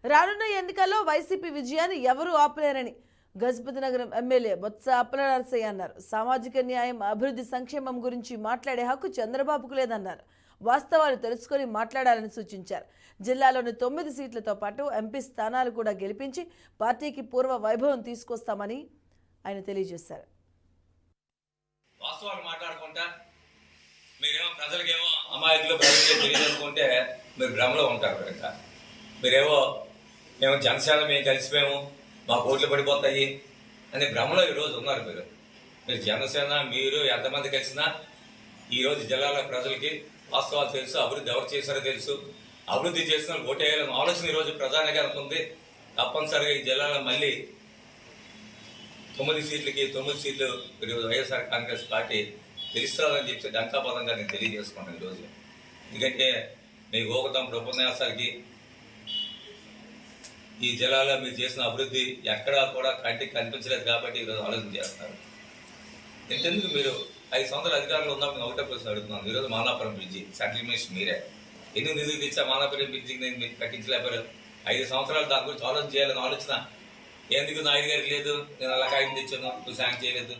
రానున్న ఎన్నికల్లో వైసీపీ విజయాన్ని ఎవరూ ఆపలేరని గజపతి నగరం ఎమ్మెల్యే బొత్స అప్పలనరసయ్య అన్నారు. సామాజిక న్యాయం, అభివృద్ధి, సంక్షేమం గురించి మాట్లాడే హక్కు చంద్రబాబుకు లేదన్నారు. వాస్తవాలు తెలుసుకొని మాట్లాడాలని సూచించారు. జిల్లాలోని 9 సీట్లతో పాటు ఎంపీ స్థానాలు కూడా గెలిపించి పార్టీకి పూర్వ వైభవం తీసుకొస్తామని ఆయన తెలియజేశారు. వాస్తవాలు మాట్లాడుకుంటా మీరేమో ప్రజలకేమో అమాయకులు ప్రజలకే తెలియదనుకుంటే మీరు భ్రమలో ఉంటారు కనుక మీరేమో మేము జనసేన మేము కలిసిపోయాము మా ఓట్లు పడిపోతాయి అనే భ్రమలో ఈరోజు ఉన్నారు. మీరు జనసేన మీరు ఎంతమంది కలిసినా ఈరోజు జిల్లాల ప్రజలకి వాస్తవాలు తెలుసు, అభివృద్ధి ఎవరు చేశారో తెలుసు. అభివృద్ధి చేసిన ఓటేయాలని ఆలోచన ఈరోజు ప్రధానిగా ఉంది. తప్పనిసరిగా ఈ జిల్లాలో మళ్ళీ 9 సీట్లకి 9 సీట్లు ఈరోజు వైఎస్ఆర్ కాంగ్రెస్ పార్టీ గెలుస్తుందని చెప్పి డంకాపదంగా నేను తెలియజేసుకున్నాను ఈరోజు. ఎందుకంటే మీ ఊకతం ఉపన్యాసాలకి ఈ జిల్లాలో మీరు చేసిన అభివృద్ధి ఎక్కడా కూడా కంటికి కనిపించలేదు కాబట్టి ఈరోజు ఆలోచన చేస్తారు. ఎంతెందుకు మీరు 5 సంవత్సరాల అధికారంలో ఉన్నప్పుడు ఒకటే ప్రశ్న అడుగుతున్నాను. ఈరోజు మాలాపురం బ్రిడ్జి సెంట్రల్ మినిస్టర్ మీరే ఎందుకు నిధులు తెచ్చా మాలాపురం బ్రిడ్జికి నేను మీరు కట్టించలేకపోయారు. 5 సంవత్సరాలు దాని గురించి ఆలోచన చేయాలని ఆలోచన ఎందుకు నాయుడు గారికి లేదు? నేను అలా కాగితం తెచ్చాను, నువ్వు శాంక్షన్ చేయలేదు.